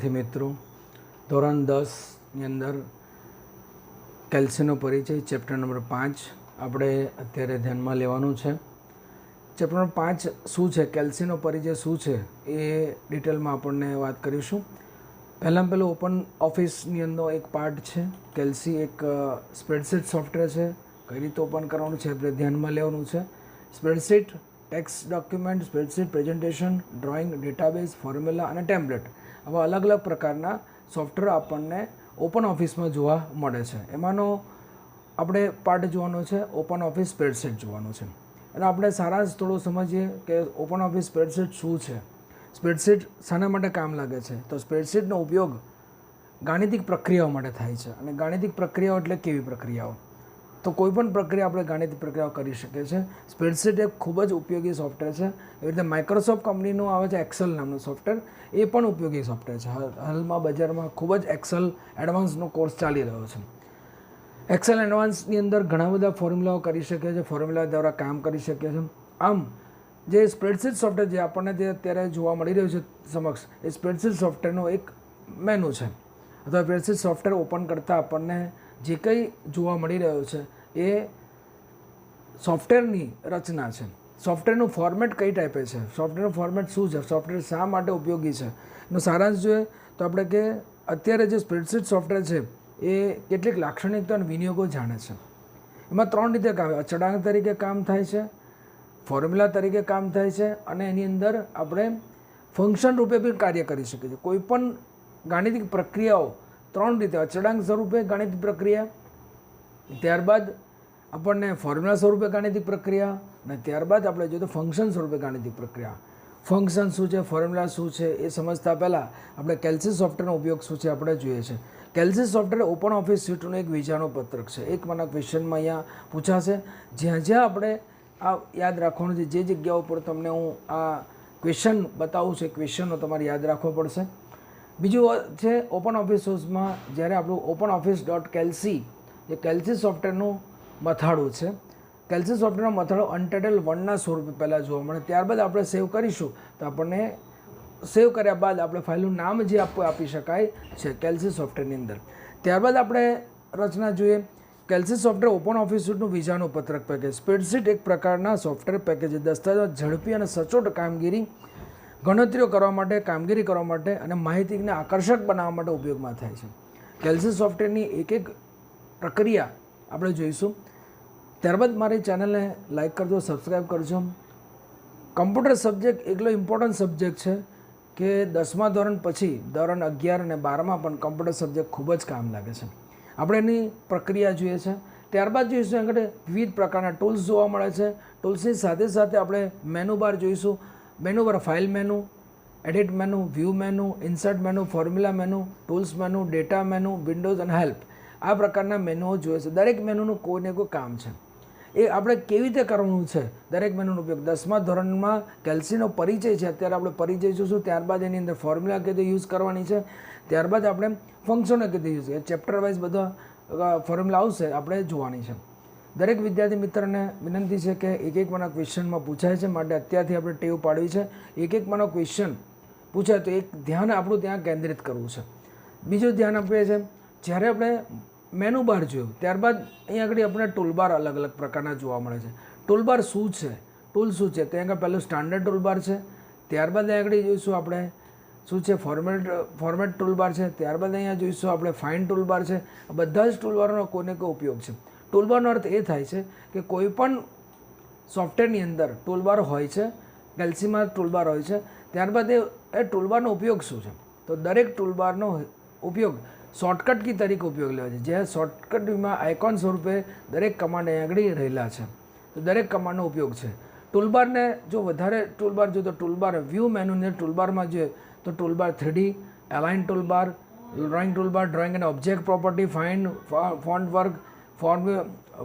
મિત્રો ધોરણ 10ની અંદર કેલ્સીનો પરિચય ચેપ્ટર નંબર 5 આપણે અત્યારે ધ્યાનમાં લેવાનું છે. ચેપ્ટર નંબર 5 શું છે, કેલ્સીનો પરિચય શું છે એ ડિટેલમાં આપણને વાત કરીશું. પહેલું ઓપન ઓફિસની અંદર એક પાર્ટ છે. કેલ્સી એક સ્પ્રેડશીટ સોફ્ટવેર છે. કઈ રીતે ઓપન કરવાનું છે આપણે ધ્યાનમાં લેવાનું છે. Spreadsheet, text document, spreadsheet, presentation, drawing, database, formula અને ટેમ્પલેટ, આવા અલગ અલગ પ્રકારના સોફ્ટવેર આપણને ઓપન ઓફિસમાં જોવા મળે છે. એમાંનો આપણે પાર્ટ જોવાનો છે ઓપન ઓફિસ સ્પ્રેડશીટ જોવાનો છે. અને આપણે સારાંશ થોડો સમજીએ કે ઓપન ઓફિસ સ્પ્રેડશીટ શું છે, સ્પ્રેડશીટ શાના માટે કામ લાગે છે. તો સ્પ્રેડશીટનો ઉપયોગ ગાણિતિક પ્રક્રિયાઓ માટે થાય છે. અને ગાણિતિક પ્રક્રિયાઓ એટલે કેવી પ્રક્રિયાઓ? તો કોઈપણ પ્રક્રિયા આપણે ગાણિતિક પ્રક્રિયાઓ કરી શકીએ છીએ. સ્પ્રેડશીટ એક ખૂબ જ ઉપયોગી સોફ્ટવેર છે. એવી રીતે માઇક્રોસોફ્ટ કંપનીનું આવે છે એક્સેલ નામનું સોફ્ટવેર, એ પણ ઉપયોગી સોફ્ટવેર છે. હાલમાં બજારમાં ખૂબ જ એક્સેલ એડવાન્સનો કોર્સ ચાલી રહ્યો છે. એક્સેલ એડવાન્સની અંદર ઘણા બધા ફોર્મ્યુલાઓ કરી શકીએ છીએ, ફોર્મ્યુલા દ્વારા કામ કરી શકીએ છીએ. આમ જે સ્પ્રેડશીટ સોફ્ટવેર જે આપણને જે અત્યારે જોવા મળી રહ્યું છે સમક્ષ, એ સ્પ્રેડશીટ સોફ્ટવેરનો એક મેનુ છે. અથવા સ્પ્રેડશીટ સોફ્ટવેર ઓપન કરતાં આપણને જે કંઈ જોવા મળી રહ્યો છે એ સોફ્ટવેરની રચના છે. સોફ્ટવેરનું ફોર્મેટ કઈ ટાઈપે છે, સોફ્ટવેરનું ફોર્મેટ શું છે, સોફ્ટવેર શા માટે ઉપયોગી છે, એનો સારાંશ જોઈએ તો આપણે કે અત્યારે જે સ્પ્રેડશીટ સોફ્ટવેર છે એ કેટલીક લાક્ષણિકતા અને વિનિયોગો જાણે છે. એમાં 3 રીતે કામ, અચળાંક તરીકે કામ થાય છે, ફોર્મ્યુલા તરીકે કામ થાય છે, અને એની અંદર આપણે ફંક્શન રૂપે પણ કાર્ય કરી શકીએ છીએ. કોઈ પણ ગાણિતિક પ્રક્રિયાઓ 3 રીતે, અચળાંક સ્વરૂપે ગાણિતિક પ્રક્રિયા, ત્યારબાદ આપણને ફોર્મ્યુલા સ્વરૂપે ગાણિતિક પ્રક્રિયા, અને ત્યારબાદ આપણે જોઈએ તો ફંક્શન સ્વરૂપે ગાણિતિક પ્રક્રિયા. ફંક્શન શું છે, ફોર્મ્યુલા શું છે એ સમજતા પહેલાં આપણે કેલ્સી સોફ્ટવેરનો ઉપયોગ શું છે આપણે જોઈએ છે. કેલ્સી સોફ્ટવેર ઓપન ઓફિસ સ્યુટનું એક વિજાણુ પત્રક છે. એક માના ક્વેશ્ચનમાં અહીંયા પૂછાશે. જ્યાં જ્યાં આપણે આ યાદ રાખવાનું છે, જે જગ્યાઓ પર તમને હું આ ક્વેશ્ચન બતાવું છું, ક્વેશ્ચનો તમારે યાદ રાખવો પડશે. બીજું છે ઓપન ઓફિસ સોર્સમાં જ્યારે આપણું ઓપન ઓફિસ .કેલ્સી જે કેલ્સી સોફ્ટવેરનું મથાળું છે. કેલ્સી સોફ્ટવેરનો મથાળો અનટાઇટલ 1ના સ્વરૂપે પહેલાં જોવા મળે. ત્યારબાદ આપણે સેવ કરીશું તો આપણને સેવ કર્યા બાદ આપણે ફાઇલનું નામ જે આપી શકાય છે કેલ્સી સોફ્ટવેરની અંદર. ત્યારબાદ આપણે રચના જોઈએ. કેલ્સી સોફ્ટવેર ઓપન ઓફિસ સ્યુટનું વિજાણુ પત્રક પેકેજ. સ્પ્રેડશીટ એક પ્રકારના સોફ્ટવેર પેકેજ દસ્તાવેજ ઝડપી અને સચોટ કામગીરી, ગણતરીઓ કરવા માટે, કામગીરી કરવા માટે અને માહિતીને આકર્ષક બનાવવા માટે ઉપયોગમાં થાય છે. કેલ્સી સોફ્ટવેરની એક એક પ્રક્રિયા આપણે જોઈશું. ત્યારબાદ મારી ચેનલને લાઇક કરજો, સબસ્ક્રાઈબ કરજો. કમ્પ્યુટર સબ્જેક્ટ એટલો ઇમ્પોર્ટન્ટ સબ્જેક્ટ છે કે 10મા ધોરણ પછી ધોરણ 11 અને 12માં પણ કમ્પ્યુટર સબ્જેક્ટ ખૂબ જ કામ લાગે છે. આપણે એની પ્રક્રિયા જોઈએ છે. ત્યારબાદ જોઈશું આગળ વિવિધ પ્રકારના ટૂલ્સ જોવા મળે છે. ટૂલ્સની સાથે સાથે આપણે મેનુ બાર જોઈશું. Menu bar file menu, edit menu, view menu, insert menu, formula menu, tools menu, data menu, Windows અને હેલ્પ, આ પ્રકારના મેનુઓ જોઈએ છે. દરેક મેનુનું કોઈને કોઈ કામ છે. એ આપણે કેવી રીતે કરવાનું છે દરેક મેનુનો ઉપયોગ 10મા ધોરણમાં કેલ્સીનો પરિચય છે. અત્યારે આપણે પરિચય જોઈશું. ત્યારબાદ એની અંદર ફોર્મ્યુલા કઈ રીતે યુઝ કરવાની છે, ત્યારબાદ આપણે ફંક્શનો કઈ રીતે યુઝ, ચેપ્ટર વાઇઝ બધા ફોર્મ્યુલા આવશે આપણે જોવાની છે. દરેક વિદ્યાર્થી મિત્રને વિનંતી છે કે એક એક માના ક્વેશ્ચનમાં પૂછાય છે, માટે અત્યારથી આપણે ટેવ પાડવી છે. એક એક માનો ક્વેશ્ચન પૂછાય તો એક ધ્યાન આપણું ત્યાં કેન્દ્રિત કરવું છે. બીજું ધ્યાન આપીએ છીએ જ્યારે આપણે મેનુ બાર જોયું ત્યારબાદ અહીં આગળ આપણે ટૂલબાર અલગ અલગ પ્રકારના જોવા મળે છે. ટૂલબાર શું છે, ટૂલ શું છે, ત્યાં આગળ પહેલું સ્ટાન્ડર્ડ ટૂલબાર છે. ત્યારબાદ અહીં આગળ જોઈશું આપણે શું છે ફોર્મેટ ટૂલબાર છે. ત્યારબાદ અહીંયા જોઈશું આપણે ફાઇન ટૂલબાર છે. આ બધા જ ટૂલબારનો કોઈને કોઈ ઉપયોગ છે. ટૂલબારનો અર્થ એ થાય છે કે કોઈ પણ સોફ્ટવેરની અંદર ટૂલબાર હોય છે, કેલ્સીમાં ટૂલબાર હોય છે. ત્યારબાદ એ ટૂલબારનો ઉપયોગ શું છે, તો દરેક ટૂલબારનો ઉપયોગ શોર્ટકટ કી તરીકે ઉપયોગ લેવા છે. જે શોર્ટકટમાં આઇકોન સ્વરૂપે દરેક કમાન્ડ અહીં આગળ રહેલા છે. તો દરેક કમાન્ડનો ઉપયોગ છે. ટૂલબારને જો વધારે ટૂલબાર જો તો ટૂલબાર વ્યૂ મેનુની ટૂલબારમાં જોઈએ તો toolbar 3D, align toolbar, drawing toolbar, drawing અને object property, find, font work,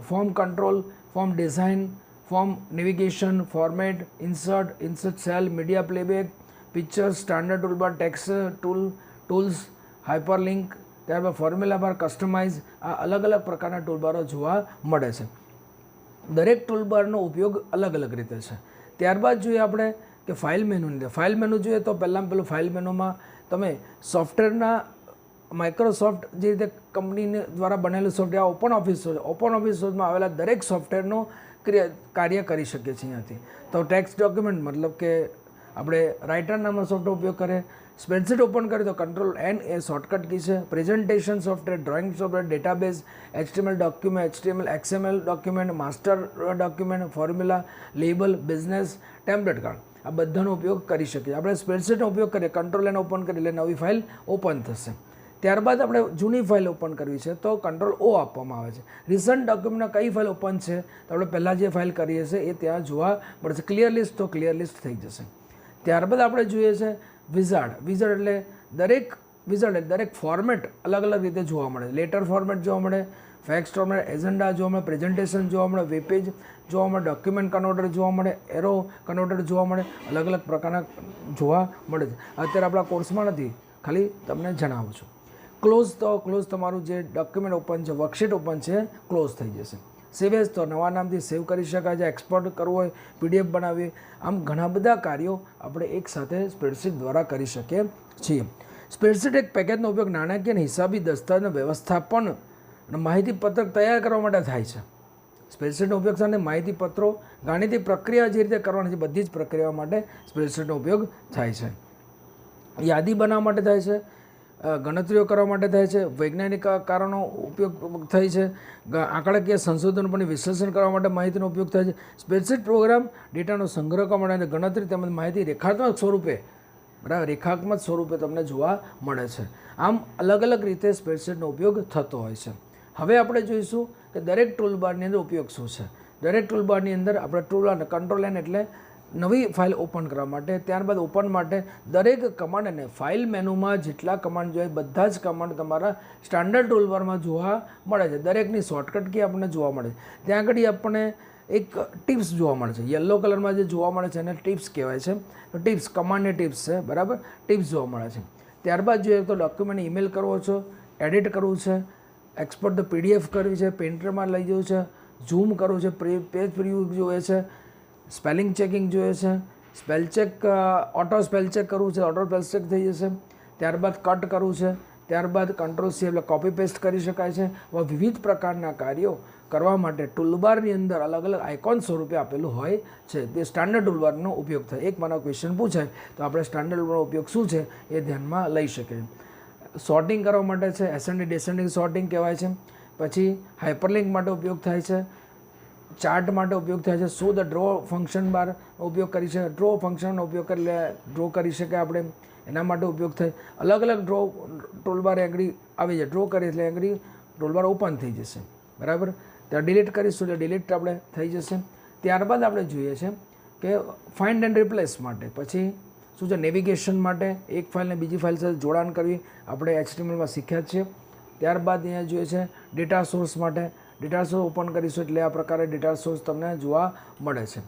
form control, form design, form navigation, format, insert cell, media playback, pictures, standard toolbar, text tools, hyperlink, ત્યારબાદ formula bar, customise, આ અલગ અલગ પ્રકારના ટૂલબારો જોવા મળે છે. દરેક ટૂલબારનો ઉપયોગ અલગ અલગ રીતે છે. ત્યારબાદ જોઈએ આપણે કે ફાઇલ મેનુની અંદર ફાઇલ મેનુ જોઈએ તો પહેલાં ફાઇલ મેનુમાં તમે સોફ્ટવેરના માઇક્રોસોફ્ટ જે રીતે કંપની દ્વારા બનેલું software open office source, open office સોર્સમાં આવેલા દરેક સોફ્ટવેરનો કાર્ય કરી શકીએ છીએ અહીંયાથી. તો ટેક્સ્ટ ડોક્યુમેન્ટ મતલબ કે આપણે રાઇટર નામનો સોફ્ટવેર ઉપયોગ કરે, સ્પ્રેડશીટ ઓપન કરે તો કંટ્રોલ એન એ શોર્ટકટ કી છે, presentation software, drawing software, database, HTML document, HTML XML document, master document, formula, label, business, template card, આ બધાનો ઉપયોગ કરી શકીએ. આપણે સ્પ્રેડશીટનો ઉપયોગ કરીએ, કંટ્રોલ એન ઓપન કરીએ એટલે નવી ફાઇલ ઓપન થશે. ત્યારબાદ આપણે જૂની ફાઇલ ઓપન કરવી છે તો કંટ્રોલ O આપવામાં આવે છે. રિસન્ટ ડોક્યુમેન્ટના કઈ ફાઇલ ઓપન છે તો આપણે પહેલાં જે ફાઇલ કરીએ છીએ એ ત્યાં જોવા મળશે. ક્લિયર લિસ્ટ તો ક્લિયર લિસ્ટ થઈ જશે. ત્યારબાદ આપણે જોઈએ છે વિઝાર્ડ. વિઝાર્ડ એટલે દરેક ફોર્મેટ અલગ અલગ રીતે જોવા મળે. લેટર ફોર્મેટ જોવા મળે, ફેક્સ ફોર્મેટ, એજન્ડા જોવા મળે, પ્રેઝન્ટેશન જોવા મળે, વેબ પેજ જોવા મળે, ડોક્યુમેન્ટ કન્વર્ટર જોવા મળે, એરો કન્વર્ટર જોવા મળે, અલગ અલગ પ્રકારના જોવા મળે છે. અત્યારે આપણા કોર્સમાં નથી, ખાલી તમને જણાવું છું. ક્લોઝ તમારું જે ડોક્યુમેન્ટ ઓપન છે, વર્કશીટ ઓપન છે, ક્લોઝ થઈ જશે. સેવ એઝ તો નવા નામથી સેવ કરી શકાય છે, એક્સપોર્ટ કરવું હોય, PDF બનાવીએ, આમ ઘણા બધા કાર્યો આપણે એકસાથે સ્પ્રેડશીટ દ્વારા કરી શકીએ છીએ. સ્પ્રેડશીટ એક પેકેજનો ઉપયોગ નાણાકીય અને હિસાબી દસ્તાવેજનું વ્યવસ્થાપન અને માહિતી પત્રક તૈયાર કરવા માટે થાય છે. સ્પ્રેડશીટનો ઉપયોગ સાથે માહિતી પત્રો, ગાણિતિક પ્રક્રિયા જે રીતે કરવાની છે બધી જ પ્રક્રિયાઓ માટે સ્પ્રેડશીટનો ઉપયોગ થાય છે. યાદી બનાવવા માટે થાય છે, ગણતરીઓ કરવા માટે થાય છે, વૈજ્ઞાનિક કારણો ઉપયોગ થાય છે, આંકડાકીય સંશોધન પણ વિશ્લેષણ કરવા માટે માહિતીનો ઉપયોગ થાય છે. સ્પ્રેડશીટ પ્રોગ્રામ ડેટાનો સંગ્રહ કરવા માટે ગણતરી તેમજ માહિતી રેખાત્મક સ્વરૂપે રેખાત્મક સ્વરૂપે તમને જોવા મળે છે. આમ અલગ અલગ રીતે સ્પ્રેડશીટનો ઉપયોગ થતો હોય છે. હવે આપણે જોઈશું કે દરેક ટૂલબારની અંદર ઉપયોગ શું છે. દરેક ટૂલબારની અંદર આપણે ટૂલબાર કંટ્રોલ એન એટલે નવી ફાઇલ ઓપન કરવા માટે, ત્યારબાદ ઓપન માટે દરેક કમાન્ડને ફાઇલ મેનુમાં જેટલા કમાન્ડ જોઈએ બધા જ કમાન્ડ તમારા સ્ટાન્ડર્ડ ટૂલબારમાં જોવા મળે છે. દરેકની શોર્ટકટ કી આપણને જોવા મળે છે. ત્યાં આગળ આપણને એક ટિપ્સ જોવા મળે છે. યલો કલરમાં જે જોવા મળે છે એને ટિપ્સ કહેવાય છે. તો ટિપ્સ કમાન્ડની ટિપ્સ છે, બરાબર, ટિપ્સ જોવા મળે છે. ત્યારબાદ જોઈએ તો ડોક્યુમેન્ટ ઈમેલ કરવો છે, એડિટ કરવું છે, એક્સપોર્ટ ધ PDF કરવી છે, પ્રિન્ટરમાં લઈ જવું છે, ઝૂમ કરવું છે, પેજ પ્રિવ્યૂ જોઈએ છે, સ્પેલિંગ ચેકિંગ જોઈએ છે, spell check auto spell check કરવું છે, ઓટો સ્પેલ ચેક થઈ જશે. ત્યારબાદ કટ કરવું છે, ત્યારબાદ Ctrl+C એટલે કોપી પેસ્ટ કરી શકાય છે. વિવિધ પ્રકારના કાર્યો કરવા માટે ટૂલબારની અંદર અલગ અલગ આઇકોન સ્વરૂપે આપેલું હોય છે. તે સ્ટાન્ડર્ડ ટૂલબારનો ઉપયોગ થાય. એક માનો ક્વેશ્ચન પૂછાય તો આપણે સ્ટાન્ડર્ડ ટૂલબારનો ઉપયોગ શું છે એ ધ્યાનમાં લઈ શકીએ. સોર્ટિંગ કરવા માટે છે, એસેન્ડિંગ ડિસેન્ડિંગ સોર્ટિંગ કહેવાય છે. પછી હાઇપરલિંક માટે ઉપયોગ થાય છે, ચાર્ટ માટે ઉપયોગ થાય છે, સો ધ ડ્રો ફંક્શન બાર ઉપયોગ કરી છે, ડ્રો ફંક્શનનો ઉપયોગ કરી ડ્રો કરી શકાય આપણે, એના માટે ઉપયોગ થાય. અલગ અલગ ડ્રો ટૂલબાર આગળ આવી જાય, ડ્રો કરીએ એટલે આગળ ટૂલબાર ઓપન થઈ જશે, બરાબર. ત્યાં ડિલીટ કરીશું એટલે ડિલીટ આપણે થઈ જશે. ત્યારબાદ આપણે જોઈએ છે કે ફાઇન્ડ એન્ડ રિપ્લેસ માટે પછી શું છે, નેવિગેશન માટે એક ફાઇલને બીજી ફાઇલ સાથે જોડાણ કરવી આપણે HTMLમાં શીખ્યા છીએ. ત્યારબાદ અહીંયા જોઈએ છે ડેટા સોર્સ માટે, ડેટા સોર્સ ઓપન કરીશું એટલે આ પ્રકારે ડેટા સોર્સ તમને જોવા મળે છે.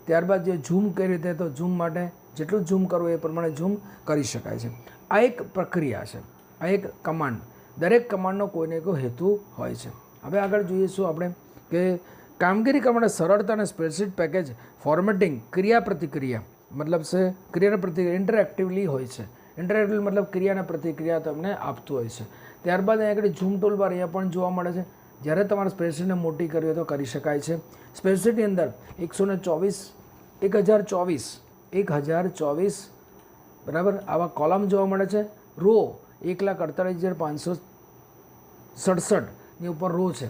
ત્યારબાદ જે ઝૂમ કઈ રીતે, તો ઝૂમ માટે જેટલું ઝૂમ કરવું એ પ્રમાણે ઝૂમ કરી શકાય છે. આ એક પ્રક્રિયા છે, આ એક કમાન્ડ. દરેક કમાન્ડનો કોઈને કોઈ હેતુ હોય છે. હવે આગળ જોઈશું આપણે કે કામગીરી કરવા માટે સરળતા અને સ્પ્રેડશીટ પેકેજ ફોર્મેટિંગ ક્રિયા પ્રતિક્રિયા મતલબ છે, ક્રિયા પ્રતિક્રિયા ઇન્ટરેક્ટિવલી હોય છે. ઇન્ટરેક્ટિવ મતલબ ક્રિયા અને પ્રતિક્રિયા તમને આપતું હોય છે. ત્યારબાદ અહીંયા આગળ ઝૂમ ટૂલબાર અહીંયા પણ જોવા મળે છે. જ્યારે તમારે સ્પ્રેડશીટને મોટી કરવી હોય તો કરી શકાય છે. સ્પ્રેડશીટની અંદર 1024 બરાબર આવા કોલમ જોવા મળે છે. રો 1,48,567ની ઉપર રો છે.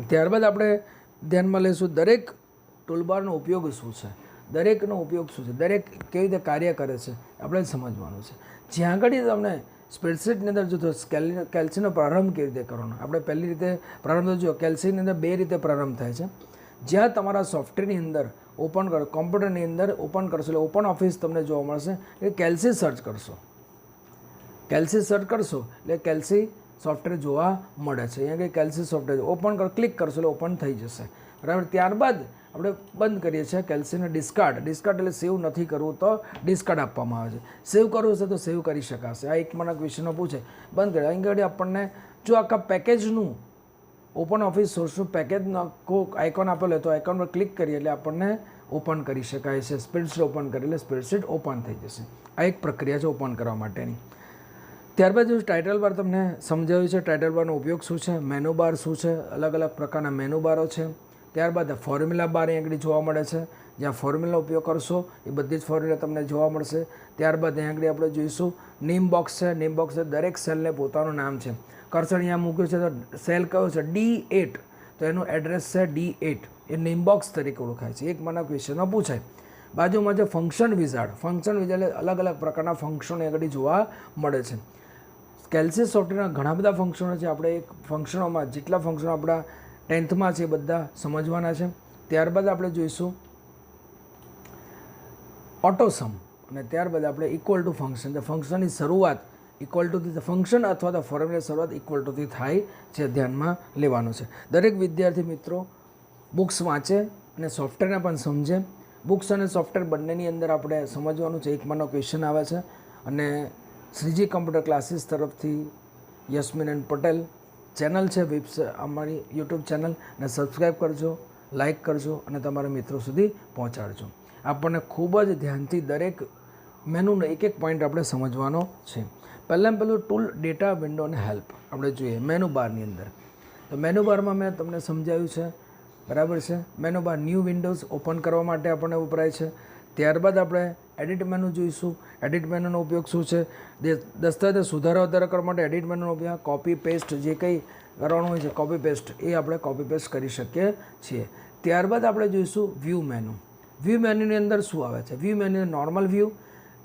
ત્યારબાદ આપણે ધ્યાનમાં લઈશું દરેક ટૂલબારનો ઉપયોગ શું છે, દરેકનો ઉપયોગ શું છે, દરેક કેવી રીતે કાર્ય કરે છે આપણે સમજવાનું છે. જ્યાં આગળ તમને સ્પ્રેડશીટની અંદર જો કેલ્સીનો પ્રારંભ કેવી રીતે કરવાનો, આપણે પહેલી રીતે પ્રારંભ જો કેલ્સીની અંદર બે રીતે પ્રારંભ થાય છે. જ્યાં તમારા સોફ્ટવેરની અંદર ઓપન કરો, કોમ્પ્યુટરની અંદર ઓપન કરશો એટલે ઓપન ઓફિસ તમને જોવા મળશે એટલે કેલ્સી સર્ચ કરશો, કેલ્સી સર્ચ કરશો એટલે કેલ્સી સોફ્ટવેર જોવા મળે છે. અહીંયા કંઈ કેલ્સી સોફ્ટવેર ઓપન કરો, ક્લિક કરશો એટલે ઓપન થઈ જશે, બરાબર. ત્યારબાદ આપણે બંધ કરીએ છીએ કેલ્સીને ડિસ્કાર્ડ એટલે સેવ નથી કરવું તો ડિસ્કાર્ડ આપવામાં આવે છે. સેવ કરવું છે તો સેવ કરી શકાશે. આ એક મને ક્વેશ્ચનો પૂછે, બંધ કરે. અહીં આગળ આપણને જો આખા પેકેજનું ઓપન ઓફિસ સોર્સનું પેકેજનો આઇકોન આપેલો હોય તો આઇકોન પર ક્લિક કરીએ એટલે આપણને ઓપન કરી શકાય છે. સ્પ્રેડશીટ ઓપન કરી એટલે સ્પ્રેડશીટ ઓપન થઈ જશે. આ એક પ્રક્રિયા છે ઓપન કરવા માટેની. ત્યારબાદ જો ટાઇટલ બાર તમને સમજાવ્યું છે, ટાઇટલ બારનો ઉપયોગ શું છે, મેનુ બાર શું છે, અલગ અલગ પ્રકારના મેનુ બારો છે. ત્યારબાદ ફોર્મ્યુલા બાર અહીં આગળ જોવા મળે છે, જ્યાં ફોર્મ્યુલા ઉપયોગ કરશો એ બધી જ ફોર્મ્યુલા તમને જોવા મળશે. ત્યારબાદ અહીં આગળ આપણે જોઈશું નેમ બોક્સ છે. નેમ બોક્સ દરેક સેલને પોતાનું નામ છે. કર્સર અહીંયા મૂક્યું છે તો સેલ કયો છે D8, તો એનું એડ્રેસ છે D8, એ નેમ બોક્સ તરીકે ઓળખાય છે. એક મને ક્વેશ્ચનમાં પૂછાય. બાજુમાં છે ફંક્શન વિઝાર્ડ. ફંક્શન વિઝાર્ડ અલગ અલગ પ્રકારના ફંક્શનો આગળ જોવા મળે છે. કેલ્સીસ સોફ્ટવેરના ઘણા બધા ફંક્શનો છે. આપણે એક ફંક્શનોમાં જેટલા ફંક્શનો આપણા 10thમાં છે એ બધા સમજવાના છે. ત્યારબાદ આપણે જોઈશું ઓટોસમ, અને ત્યારબાદ આપણે ઇક્વલ ટુ ફંક્શન. તો ફંક્શનની શરૂઆત ઇક્વલ ટુથી, ફંક્શન અથવા તો ફોર્મ્યુલાની શરૂઆત ઇક્વલ ટુથી થાય છે, ધ્યાનમાં લેવાનું છે. દરેક વિદ્યાર્થી મિત્રો બુક્સ વાંચે અને સોફ્ટવેરને પણ સમજે. બુક્સ અને સોફ્ટવેર બંનેની અંદર આપણે સમજવાનું છે. એક માનો ક્વેશ્ચન આવે છે અને શ્રીજી કમ્પ્યુટર ક્લાસીસ તરફથી યસ્મીન એન્ડ પટેલ ચેનલ છે, અમારી યુટ્યુબ ચેનલ, અને સબસ્ક્રાઈબ કરજો, લાઇક કરજો અને તમારા મિત્રો સુધી પહોંચાડજો. આપણને ખૂબ જ ધ્યાનથી દરેક મેનુનો એક એક પોઈન્ટ આપણે સમજવાનો છે. પહેલાં ટૂલ, ડેટા, વિન્ડો અને હેલ્પ આપણે જોઈએ મેનુ બારની અંદર. તો મેનુ બારમાં મેં તમને સમજાવ્યું છે, બરાબર છે. Menu bar new Windows open કરવા માટે આપણને વપરાય છે. ત્યારબાદ આપણે એડિટ મેનુ જોઈશું. એડિટ મેનુનો ઉપયોગ શું છે, દસ્તાવેજ સુધારા વધારા કરવા માટે એડિટ મેનુનો ઉપયોગ. કોપી પેસ્ટ જે કંઈ કરવાનું હોય છે, કોપી પેસ્ટ એ આપણે કોપી પેસ્ટ કરી શકીએ છીએ. ત્યારબાદ આપણે જોઈશું વ્યૂ મેનુ. વ્યૂ મેન્યુની અંદર શું આવે છે, view menu normal view,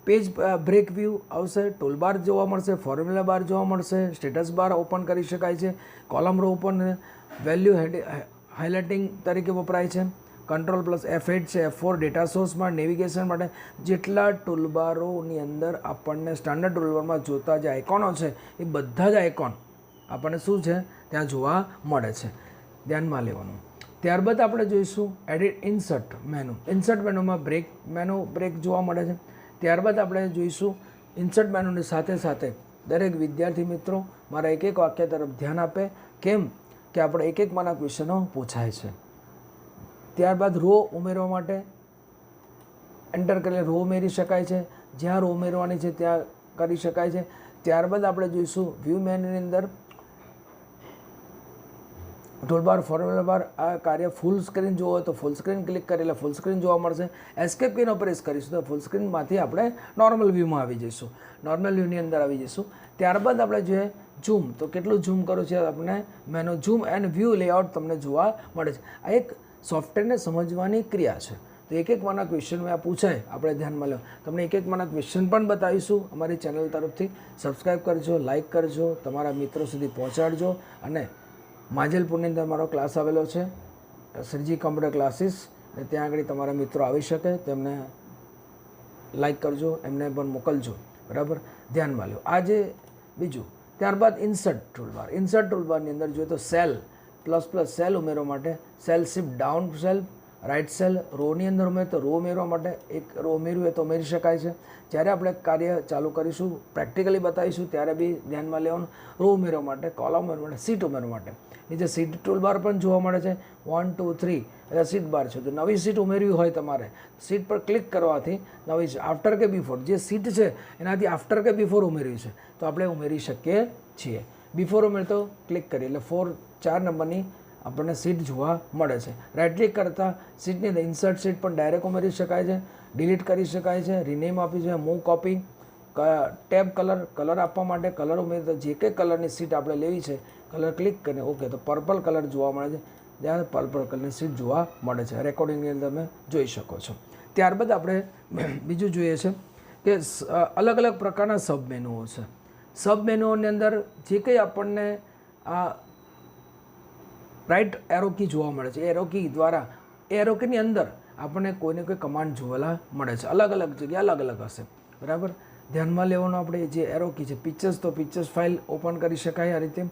page break view આવશે, ટૂલ બાર જોવા મળશે, ફોર્મ્યુલા બાર જોવા મળશે, સ્ટેટસ બાર ઓપન કરી શકાય છે, column row open, value highlighting તરીકે વપરાય છે, કંટ્રોલ પ્લસ F8 છે, F4 ડેટા સોર્સમાં નેવિગેશન માટે. જેટલા ટૂલબારોની અંદર આપણને સ્ટાન્ડર્ડ ટૂલબારમાં જોતા જે આઇકોનો છે એ બધા જ આઇકોન આપણને શું છે ત્યાં જોવા મળે છે, ધ્યાનમાં લેવાનું. ત્યારબાદ આપણે જોઈશું એડિટ ઇન્સર્ટ મેનુ. ઇન્સર્ટ મેનુમાં બ્રેક જોવા મળે છે. ત્યારબાદ આપણે જોઈશું ઇન્સર્ટ મેનુની સાથે સાથે દરેક વિદ્યાર્થી મિત્રો મારા એક એક વાક્ય તરફ ધ્યાન આપે. કેમ કે આપણે એક એકમાંના ક્વેશ્ચનો પૂછાય છે. ત્યારબાદ રો ઉમેરવા માટે એન્ટર કરીને રો ઉમેરી શકાય છે, જ્યાં રો ઉમેરવાની છે ત્યાં કરી શકાય છે. ત્યારબાદ આપણે જોઈશું વ્યૂ મેનુની અંદર ટૂલબાર, ફોર્મ્યુલા બાર. આ કાર્ય ફૂલ સ્ક્રીન જોવો હોય તો ફૂલ સ્ક્રીન ક્લિક કરી એટલે ફૂલ સ્ક્રીન જોવા મળશે. એસ્કેપ કીનો પ્રેસ કરીશું તો ફૂલ સ્ક્રીનમાંથી આપણે નોર્મલ વ્યૂમાં આવી જઈશું, નોર્મલ વ્યૂની અંદર આવી જઈશું. ત્યારબાદ આપણે જોઈએ ઝૂમ, તો કેટલું ઝૂમ કરું છે આપણે menu zoom and view layout તમને જોવા મળે છે. આ એક સોફ્ટવેરને સમજવાની ક્રિયા છે. તો એક એકમાંના ક્વેશ્ચન મેં પૂછાય આપણે ધ્યાનમાં લો. તમને એક એકમાંના ક્વેશ્ચન પણ બતાવીશું અમારી ચેનલ તરફથી. સબસ્ક્રાઈબ કરજો, લાઇક કરજો, તમારા મિત્રો સુધી પહોંચાડજો. અને માજલપુરની અંદર મારો ક્લાસ આવેલો છે, શ્રીજી કમ્પ્યુટર ક્લાસીસ, અને ત્યાં આગળ તમારા મિત્રો આવી શકે, તેમને લાઇક કરજો, એમને પણ મોકલજો, બરાબર, ધ્યાનમાં લો. આજે બીજું. ત્યારબાદ ઇન્સર્ટ ટૂલબાર. ઇન્સર્ટ ટૂલબારની અંદર જોઈએ તો સેલ ++ સેલ ઉમેરવા માટે, cell shift down cell, right cell, રોની અંદર ઉમેર તો રો ઉમેરવા માટે એક રો ઉમેરવું હોય તો ઉમેરી શકાય છે. જ્યારે આપણે કાર્ય ચાલુ કરીશું, પ્રેક્ટિકલી બતાવીશું ત્યારે બી ધ્યાનમાં લેવાનું. રો ઉમેરવા માટે, કોલમ ઉમેરવા માટે, સીટ ઉમેરવા માટે. નીચે સીટ ટૂલબાર પણ જોવા મળે છે. 1 2 3 એટલે સીટ બાર છે. તો નવી સીટ ઉમેરવી હોય તમારે, સીટ પર ક્લિક કરવાથી નવી આફ્ટર કે બિફોર જે સીટ છે એનાથી આફ્ટર કે બિફોર ઉમેરવી છે તો આપણે ઉમેરી શકીએ છીએ. બિફોર ઉમેર તો ક્લિક કરીએ એટલે 4 નંબરની આપણને સીટ જોવા મળે છે. રાઇટ ક્લિક કરતાં સીટની અંદર ઇન્સર્ટ સીટ પણ ડાયરેક્ટ ઉમેરી શકાય છે, ડિલીટ કરી શકાય છે, રિનેમ આપી છે, મૂવ કોપી, ટેબ કલર આપવા માટે કલર ઉમેરી, તો જે કંઈ કલરની સીટ આપણે લેવી છે કલર ક્લિક કરીને ઓકે તો પર્પલ કલર જોવા મળે છે, ત્યાં પર્પલ કલરની સીટ જોવા મળે છે. રેકોર્ડિંગની અંદર તમે જોઈ શકો છો. ત્યારબાદ આપણે બીજું જોઈએ છે કે અલગ અલગ પ્રકારના સબ મેનુઓ છે. સબ મેનુઓની અંદર જે કંઈ આપણને આ રાઇટ એરો કી જોવા મળે છે, એરો કી દ્વારા એરો કીની અંદર આપણને કોઈને કોઈ કમાન્ડ જોવાલા મળે છે. અલગ અલગ જગ્યાએ અલગ અલગ હશે, બરાબર, ધ્યાનમાં લેવાનું. આપણે જે એરો કી છે પિક્ચર્સ, તો પિક્ચર્સ ફાઇલ ઓપન કરી શકાય આ રીતે.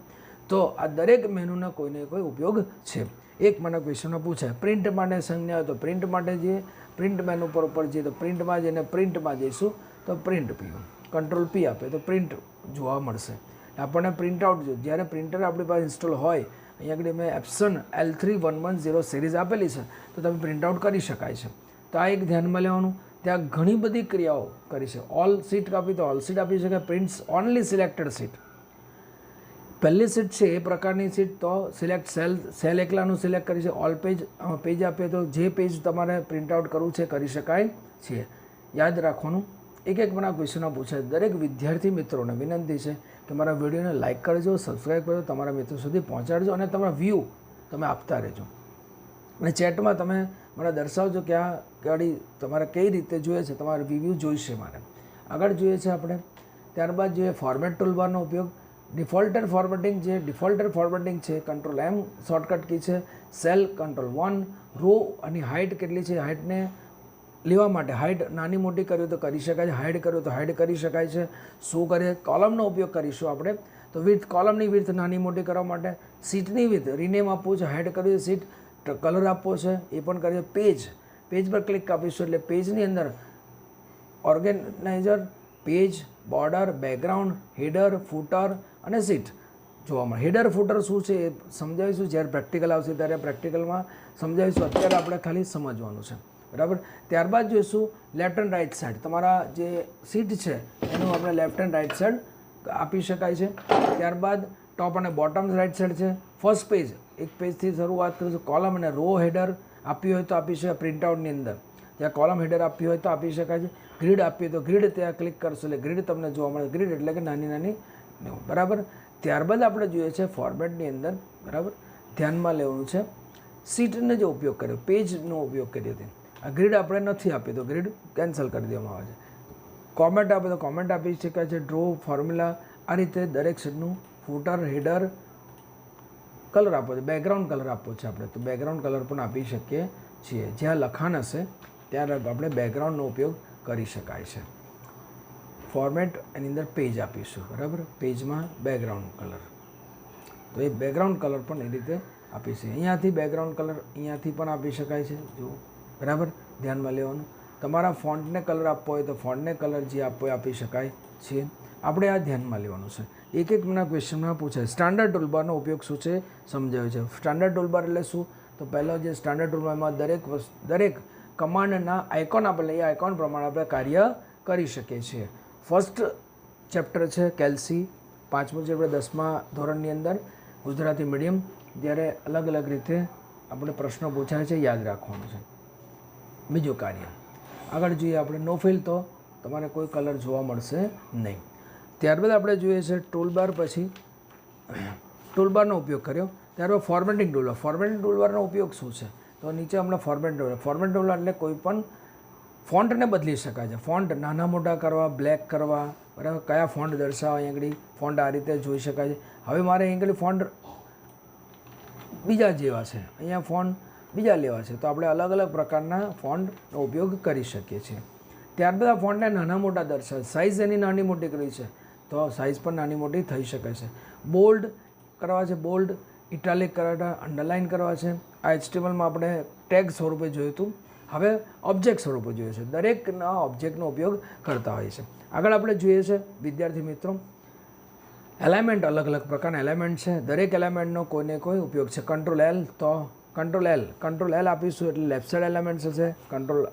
તો આ દરેક મેનુના કોઈને કોઈ ઉપયોગ છે. એક મને ક્વેશ્ચનો પૂછાય પ્રિન્ટ માટે સંજ્ઞા હોય તો પ્રિન્ટ માટે જઈએ, પ્રિન્ટ મેનુ પર જઈએ તો પ્રિન્ટમાં જઈને પ્રિન્ટમાં જઈશું તો પ્રિન્ટ પીવું, કંટ્રોલ P આપે તો પ્રિન્ટ જોવા મળશે. આપણને પ્રિન્ટ આઉટ જોઈએ જ્યારે પ્રિન્ટર આપણી પાસે ઇન્સ્ટોલ હોય. અહીંયા આગળ મેં એપ્સન L3110 સિરીઝ આપેલી છે તો તમે પ્રિન્ટ આઉટ કરી શકાય છે. તો આ એક ધ્યાનમાં લેવાનું. ત્યાં ઘણી બધી ક્રિયાઓ કરી છે. ઓલ સીટ આપી તો ઓલ સીટ આપી શકાય. પ્રિન્ટ્સ ઓનલી સિલેક્ટેડ સીટ, પહેલી સીટ છે એ પ્રકારની સીટ તો સિલેક્ટ સેલ એકલાનું સિલેક્ટ કરી છે. ઓલ પેજ આપીએ તો જે પેજ તમારે પ્રિન્ટ આઉટ કરવું છે કરી શકાય છે. યાદ રાખવાનું, એક મને ક્વેશ્ચનો પૂછાય. દરેક વિદ્યાર્થી મિત્રોને વિનંતી છે કે મારા વિડીયોને લાઇક કરજો, સબસ્ક્રાઈબ કરજો, તમારા મિત્રો સુધી પહોંચાડજો અને તમારા વ્યૂ તમે આપતા રહેજો. અને ચેટમાં તમે મને દર્શાવજો કે આ ગાડી તમારે કઈ રીતે જોઈએ છે, તમારે રિવ્યૂ જોઈશે મારે. આગળ જોઈએ છે આપણે. ત્યારબાદ જોઈએ ફોર્મેટ ટૂલબારનો ઉપયોગ. ડિફોલ્ટર ફોર્મેટિંગ જે ડિફોલ્ટર ફોર્મેટિંગ છે, કંટ્રોલ M શોર્ટકટ કી છે. Cell control 1. રો અને હાઇટ કેટલી છે, હાઇટને લેવા માટે હાઇટ નાની મોટી કરવી તો કરી શકાય છે, હાઇડ કરવી તો હાઇડ કરી શકાય છે. શું કરીએ, કોલમનો ઉપયોગ કરીશું આપણે. તો વિથ કોલમની વિથ નાની મોટી કરવા માટે, સીટની વિથ રિનેમ આપવું છે, હાઇડ કરવી છે, સીટ કલર આપવો છે એ પણ કરીએ. પેજ પર ક્લિક આપીશું એટલે પેજની અંદર organiser, page, border, background, header, footer અને સીટ જોવા મળે. હેડર ફૂટર શું છે એ સમજાવીશું જ્યારે પ્રેક્ટિકલ આવશે ત્યારે પ્રેક્ટિકલમાં સમજાવીશું. અત્યારે આપણે ખાલી સમજવાનું છે, બરાબર. ત્યારબાદ જોઈશું લેફ્ટ એન્ડ રાઇટ સાઈડ. તમારા જે સીટ છે એનું આપણે લેફ્ટ એન્ડ રાઇટ સાઈડ આપી શકાય છે. ત્યારબાદ ટોપ અને બોટમ રાઇટ સાઈડ છે. ફર્સ્ટ પેજ, એક પેજથી શરૂઆત કરીશું. કોલમ અને રો હેડર આપી હોય તો આપી શકાય. પ્રિન્ટઆઉટની અંદર ત્યાં કોલમ હેડર આપી હોય તો આપી શકાય છે. ગ્રીડ આપીએ તો ગ્રીડ ત્યાં ક્લિક કરશો એટલે ગ્રીડ તમને જોવા મળે. ગ્રીડ એટલે કે નાની નાની, બરાબર. ત્યારબાદ આપણે જોઈએ છે ફોર્મેટની અંદર, બરાબર, ધ્યાનમાં લેવાનું છે સીટનો જે ઉપયોગ કર્યો, પેજનો ઉપયોગ કર્યો તે. આ ગ્રીડ આપણે નથી આપી તો ગ્રીડ કેન્સલ કરી દેવામાં આવે છે. કોમેન્ટ આપે તો કોમેન્ટ આપી શકાય છે. ડ્રો, ફોર્મ્યુલા, આ રીતે દરેક સીટનું ફૂટર, હેડર, કલર આપવો છે, બેકગ્રાઉન્ડ કલર આપવો છે આપણે તો બેકગ્રાઉન્ડ કલર પણ આપી શકીએ છીએ. જ્યાં લખાણ હશે ત્યારે આપણે બેકગ્રાઉન્ડનો ઉપયોગ કરી શકાય છે. ફોર્મેટ એની અંદર પેજ આપીશું, બરાબર. પેજમાં બેકગ્રાઉન્ડ કલર, તો એ બેકગ્રાઉન્ડ કલર પણ એ રીતે આપીશું. અહીંયાથી બેકગ્રાઉન્ડ કલર અહીંયાથી પણ આપી શકાય છે, જુઓ, બરાબર. ધ્યાનમાં લેવાનું. તમારા ફોન્ટને કલર આપવો હોય તો ફોન્ટને કલર જે આપવો હોય આપી શકાય છે. આપણે આ ધ્યાનમાં લેવાનું છે. એક મને ક્વેશ્ચનમાં પૂછાય સ્ટાન્ડર્ડ ટૂલબારનો ઉપયોગ શું છે સમજાવ્યું છે. સ્ટાન્ડર્ડ ટૂલબાર એટલે શું? તો પહેલો જે સ્ટાન્ડર્ડ ટૂલબારમાં દરેક કમાન્ડના આઇકોન આપણે એ આઇકોન પ્રમાણે આપણે કાર્ય કરી શકીએ છીએ. ફર્સ્ટ ચેપ્ટર છે કેલ્સી, 5મું ચેપ્ટર 10મા ધોરણની અંદર ગુજરાતી મીડિયમ. જ્યારે અલગ અલગ રીતે આપણે પ્રશ્નો પૂછાય છે, યાદ રાખવાનું છે. બીજું કાર્ય આગળ જોઈએ આપણે. નો ફિલ તો તમારે કોઈ કલર જોવા મળશે નહીં. ત્યારબાદ આપણે જોઈએ છે ટૂલબાર. પછી ટૂલબારનો ઉપયોગ કર્યો. ત્યારબાદ ફોર્મેટિંગ ટૂલબાર. ફોર્મેટિંગ ટૂલબારનો ઉપયોગ શું છે? તો નીચે હમણાં ફોર્મેટ ટૂલબાર. ફોર્મેટ ટૂલબાર એટલે કોઈ પણ ફોન્ટને બદલી શકાય છે. ફોન્ટ નાના મોટા કરવા, બ્લેક કરવા, બરાબર. કયા ફોન્ટ દર્શાવવા, અહીં આગળ ફોન્ટ આ રીતે જોઈ શકાય છે. હવે મારે અહીં આગળ ફોન્ટ બીજા જેવા છે, અહીંયા ફોન્ટ બીજા લેવા છે, તો આપણે અલગ અલગ પ્રકારના ફોન્ટનો ઉપયોગ કરી શકીએ છીએ. ત્યારબાદ આ ફોન્ટને નાના મોટા દર્શાવે, સાઇઝ એની નાની મોટી કરવી છે તો સાઇઝ પણ નાની મોટી થઈ શકે છે. બોલ્ડ કરવા છે, બોલ્ડ, ઇટાલિક કરવા, અંડરલાઇન કરવા છે. આ HTMLમાં આપણે ટેગ સ્વરૂપે જોયું હતું, હવે ઓબ્જેક્ટ સ્વરૂપે જોઈએ છે. દરેકના ઓબ્જેક્ટનો ઉપયોગ કરતા હોય છે. આગળ આપણે જોઈએ છે વિદ્યાર્થી મિત્રો એલાઇમેન્ટ. અલગ અલગ પ્રકારના એલિમેન્ટ છે. દરેક એલિમેન્ટનો કોઈને કોઈ ઉપયોગ છે. કંટ્રોલ L તો કંટ્રોલ L આપીશું એટલે લેફ્ટ સાઇડ એલિમેન્ટ હશે. કંટ્રોલ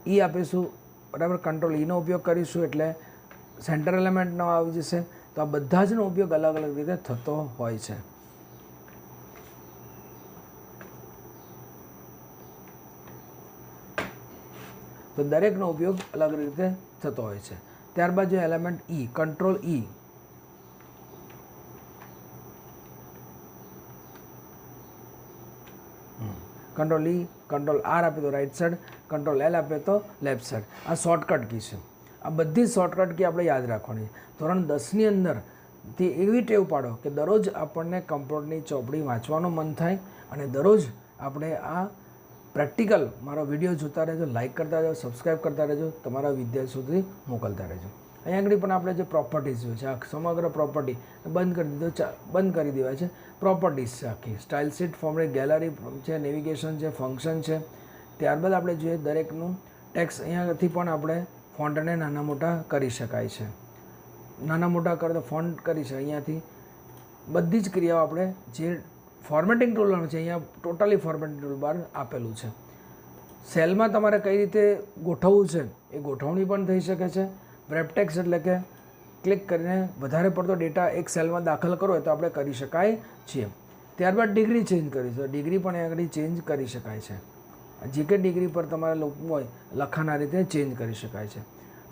E આપીશું, બરાબર. કંટ્રોલ Eનો ઉપયોગ કરીશું એટલે સેન્ટર એલિમેન્ટનો આવી જશે. તો આ બધા જનો ઉપયોગ અલગ અલગ રીતે થતો હોય છે. તો દરેકનો ઉપયોગ અલગ રીતે થતો હોય છે. ત્યારબાદ જો element E, control E, control E, control R આપે તો રાઈટ સાઈડ, કંટ્રોલ L આપે તો લેફ્ટ સાઈડ. આ શોર્ટકટ કી છે. આ બધી શોર્ટકટ કી આપણે યાદ રાખવાની. ધોરણ 10ની અંદર તે એવી ટેવ પાડો કે દરરોજ આપણને કમ્પ્યુટરની ચોપડી વાંચવાનું મન થાય અને દરરોજ આપણે આ પ્રેક્ટિકલ મારો વિડીયો જોતા રહેજો, લાઇક કરતા રહેજો, સબસ્ક્રાઈબ કરતા રહેજો, તમારા વિદ્યાર્થી સુધી મોકલતા રહેજો. અહીંયા આગળ પણ આપણે જે પ્રોપર્ટીઝ જોઈએ છે, આ સમગ્ર પ્રોપર્ટી બંધ કરી દેવાય છે. પ્રોપર્ટીઝ છે આખી. સ્ટાઇલ શીટ, ફોર્મેટ, ગેલેરી છે, નેવિગેશન છે, ફંક્શન છે. ત્યારબાદ આપણે જોઈએ દરેકનું ટેક્સ્ટ. અહીંયાથી પણ આપણે ફોન્ટને નાના મોટા કરી શકાય છે. નાના મોટા કરતા ફોન્ટ કરી છે. અહીંયાથી બધી જ ક્રિયાઓ આપણે જે ફોર્મેટિંગ ટૂલબાર છે, અહીંયા ટોટલી ફોર્મેટિંગ ટૂલબાર આપેલું છે. સેલમાં તમારે કઈ રીતે ગોઠવવું છે એ ગોઠવણી પણ થઈ શકે છે. વ્રેપ ટેક્સ્ટ એટલે કે ક્લિક કરીને વધારે પડતો ડેટા એક સેલમાં દાખલ કરો હોય તો આપણે કરી શકાય છીએ. ત્યારબાદ ડિગ્રી ચેન્જ કરીશું. ડિગ્રી પણ આગળ ચેન્જ કરી શકાય છે. જે કે ડિગ્રી પર તમારે લખવું હોય લખાણ આ રીતે ચેન્જ કરી શકાય છે.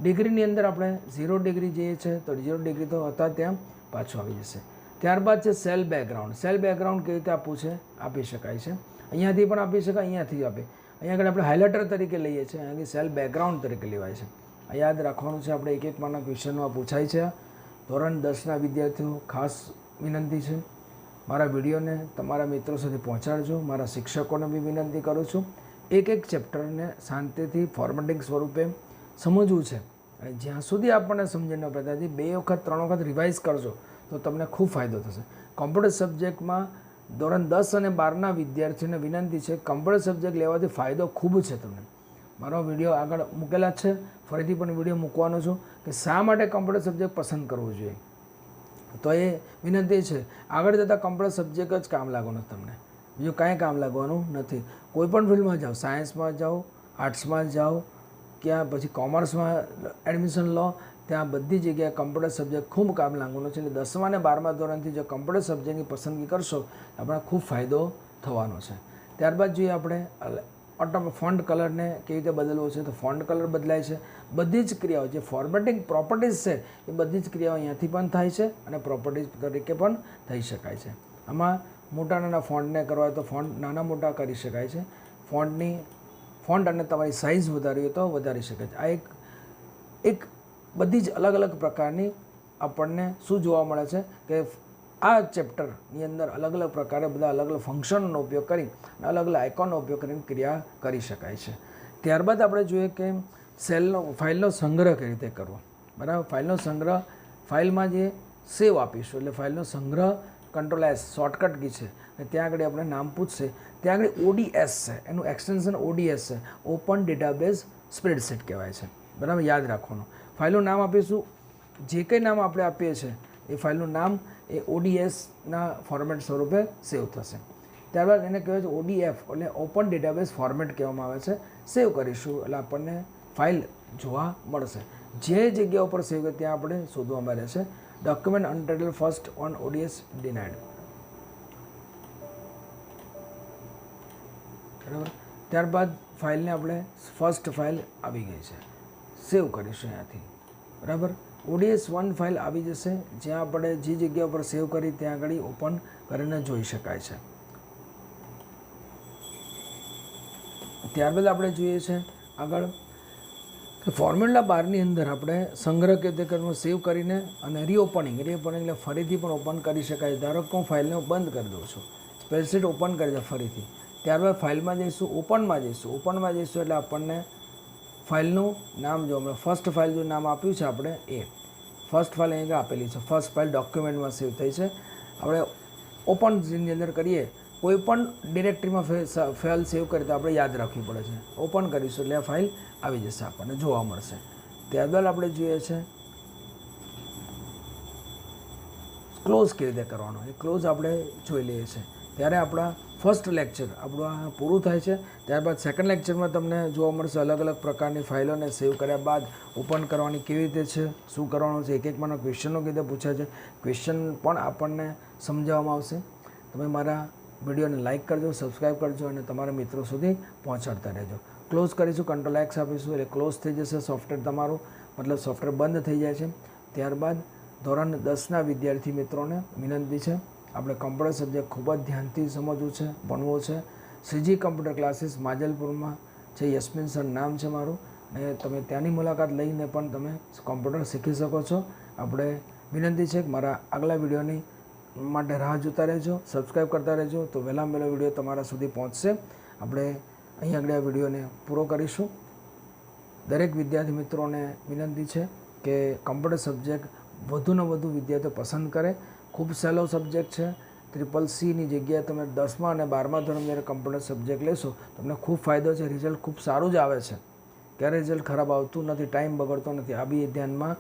ડિગ્રીની અંદર આપણે 0 ડિગ્રી જઈએ છીએ તો 0 ડિગ્રી તો હતા ત્યાં પાછું આવી જશે. ત્યારબાદ છે સેલ બેકગ્રાઉન્ડ. સેલ બેકગ્રાઉન્ડ કેવી રીતે આપવું છે આપી શકાય છે. અહીંયાથી પણ આપી શકાય, અહીંયાથી આપે. અહીંયા આગળ આપણે હાઇલાઇટર તરીકે લઈએ છીએ, અહીંયાથી સેલ બેકગ્રાઉન્ડ તરીકે લેવાય છે. આ યાદ રાખવાનું છે. આપણે એક એક માના ક્વેશ્ચનમાં પૂછાય છે. ધોરણ 10ના વિદ્યાર્થીઓ ખાસ વિનંતી છે, મારા વિડીયોને તમારા મિત્રો સુધી પહોંચાડજો. મારા શિક્ષકોને બી વિનંતી કરું છું, એક એક ચેપ્ટરને શાંતિથી ફોર્મેટિંગ સ્વરૂપે સમજવું છે. અને જ્યાં સુધી આપણને સમજણ ન પડતાથી 2 વખત 3 વખત રિવાઇઝ કરજો તો તમને ખૂબ ફાયદો થશે. કોમ્પ્યુટર સબ્જેક્ટમાં ધોરણ 10 અને 12ના વિદ્યાર્થીઓને વિનંતી છે, કોમ્પ્યુટર સબ્જેક્ટ લેવાથી ફાયદો ખૂબ છે તમને. મારો વિડીયો આગળ મૂકેલા છે, ફરીથી પણ વિડીયો મૂકવાનો છું કે શા માટે કોમ્પ્યુટર સબ્જેક્ટ પસંદ કરવો જોઈએ. તો એ વિનંતી છે. આગળ જતાં કોમ્પ્યુટર સબ્જેક્ટ જ કામ લાગવાનું તમને, બીજું કાંઈ કામ લાગવાનું નથી. કોઈ પણ ફિલ્ડમાં જાઓ, સાયન્સમાં જાઓ, આર્ટ્સમાં જાઓ, ક્યાં પછી કોમર્સમાં એડમિશન લો, ત્યાં બધી જગ્યાએ કોમ્પ્યુટર સબ્જેક્ટ ખૂબ કામ લાગવાનો છે. એટલે 10મા અને 12મા ધોરણથી જો કોમ્પ્યુટર સબ્જેક્ટની પસંદગી કરશો આપણે ખૂબ ફાયદો થવાનો છે. ત્યારબાદ જોઈએ આપણે ફોન્ટ કલરને કેવી રીતે બદલવો છે. તો ફોન્ટ કલર બદલાય છે. બધી જ ક્રિયાઓ જે ફોર્મેટિંગ પ્રોપર્ટીઝ છે એ બધી જ ક્રિયાઓ અહીંયાથી પણ થાય છે અને પ્રોપર્ટીઝ તરીકે પણ થઈ શકાય છે. આમાં મોટા નાના ફોન્ટને કરવા હોય તો ફોન્ટ નાના મોટા કરી શકાય છે. ફોન્ટ અને તમારી સાઇઝ વધારવી હોય તો વધારી શકાય છે. આ એક બધી જ અલગ અલગ પ્રકારની આપણને શું જોવા મળે છે કે આ ચેપ્ટરની અંદર અલગ અલગ પ્રકારે બધા અલગ અલગ ફંક્શનનો ઉપયોગ કરી અલગ અલગ આઇકોનનો ઉપયોગ કરીને ક્રિયા કરી શકાય છે. ત્યારબાદ આપણે જોઈએ કે ફાઇલનો સંગ્રહ કેવી રીતે કરવો. બરાબર, ફાઇલનો સંગ્રહ ફાઇલમાં જે સેવ આપીશું એટલે ફાઇલનો સંગ્રહ Ctrl+S શોર્ટકટ કી છે અને ત્યાં આગળ આપણે નામ પૂછશે. ત્યાં આગળ ODS છે, એનું એક્સટેન્શન ODS છે, ઓપન ડેટાબેઝ સ્પ્રેડશીટ કહેવાય છે. બરાબર, યાદ રાખવાનું. ફાઇલનું નામ આપીશું, જે કંઈ નામ આપણે આપીએ છીએ એ ફાઇલનું નામ એ ODSના ફોર્મેટ સ્વરૂપે સેવ થશે. ત્યારબાદ એને કહેવાય છે ODF એટલે ઓપન ડેટાબેઝ ફોર્મેટ કહેવામાં આવે છે. સેવ કરીશું એટલે આપણને ફાઇલ જોવા મળશે. જે જગ્યા ઉપર સેવ કરે ત્યાં આપણે શોધવામાં રહેશે. Document untitled first on ODS denied. બરાબર, ત્યારબાદ ફાઇલને આપણે ફર્સ્ટ ફાઇલ આવી ગઈ છે, સેવ કરીશું અહીંયાથી. બરાબર, ODS1 ફાઇલ આવી જશે, જ્યાં આપણે જે જગ્યા પર સેવ કરી ત્યાં આગળ ઓપન કરીને જોઈ શકાય છે. ત્યારબાદ આપણે જોઈએ છે આગળ કે ફોર્મ્યુલા 12ની અંદર આપણે સંગ્રહ કે તે કરવો સેવ કરીને અને રીઓપનિંગ એટલે ફરીથી પણ ઓપન કરી શકાય. ધારો કે હું ફાઇલને બંધ કરી દઉં છું, સ્પ્રેડશીટ ઓપન કરી દઉં ફરીથી. ત્યારબાદ ફાઇલમાં જઈશું, ઓપનમાં જઈશું એટલે આપણને ફાઇલનું નામ જો આપણે ફર્સ્ટ ફાઇલ જો નામ આપ્યું છે આપણે એ ફર્સ્ટ ફાઇલ અહીંયા આપેલી છે. ફર્સ્ટ ફાઇલ ડોક્યુમેન્ટમાં સેવ થઈ છે. આપણે ઓપનની અંદર કરીએ, કોઈ પણ ડિરેક્ટરીમાં ફાઇલ સેવ કરી તો આપણે યાદ રાખવી પડે છે. ઓપન કરીશું એટલે આ ફાઇલ આવી જશે, આપણને જોવા મળશે. ત્યારબાદ આપણે જોઈએ છે ક્લોઝ કેવી રીતે કરવાનો, એ ક્લોઝ આપણે જોઈ લઈએ છીએ. ત્યારે આપણા ફર્સ્ટ લેક્ચર આપણું પૂરું થાય છે. ત્યારબાદ સેકન્ડ લેક્ચરમાં તમને જોવા મળશે અલગ અલગ પ્રકારની ફાઇલોને સેવ કર્યા બાદ ઓપન કરવાની કેવી રીતે છે, શું કરવાનું છે, એક એકમાંના ક્વેશ્ચનો કેવી રીતે પૂછાય છે, ક્વેશ્ચન પણ આપણને સમજાવવામાં આવશે. તમે મારા વિડીયોને લાઇક કરજો, સબસ્ક્રાઈબ કરજો અને તમારા મિત્રો સુધી પહોંચાડતા રહેજો. ક્લોઝ કરીશું, Ctrl+X આપીશું એટલે ક્લોઝ થઈ જશે સોફ્ટવેર તમારું, મતલબ સોફ્ટવેર બંધ થઈ જાય છે. ત્યારબાદ ધોરણ 10ના વિદ્યાર્થી મિત્રોને વિનંતી છે, આપણે કોમ્પ્યુટર સબ્જેક્ટ ખૂબ જ ધ્યાનથી સમજવું છે, ભણવું છે. CG કમ્પ્યુટર ક્લાસીસ માજલપુરમાં છે, યસ્મીન સર નામ છે મારું, અને તમે ત્યાંની મુલાકાત લઈને પણ તમે કોમ્પ્યુટર શીખી શકો છો. આપણે વિનંતી છે કે મારા આગલા વિડીયોની માટે રાહ જોતા રહેજો, સબસ્ક્રાઈબ કરતા રહેજો તો વહેલામાં વહેલો વિડીયો તમારા સુધી પહોંચશે. આપણે અહીં આગળ આ વિડીયોને પૂરો કરીશું. દરેક વિદ્યાર્થી મિત્રોને વિનંતી છે કે કોમ્પ્યુટર સબ્જેક્ટ વધુને વધુ વિદ્યાર્થીઓ પસંદ કરે. ખૂબ સહેલો સબ્જેક્ટ છે. CCCની જગ્યાએ તમે 10મા અને 12મા ધોરણ જ્યારે કોમ્પ્યુટર સબ્જેક્ટ લેશો તમને ખૂબ ફાયદો છે. રિઝલ્ટ ખૂબ સારું જ આવે છે, ક્યારે રિઝલ્ટ ખરાબ આવતું નથી, ટાઈમ બગડતો નથી. આ બી ધ્યાનમાં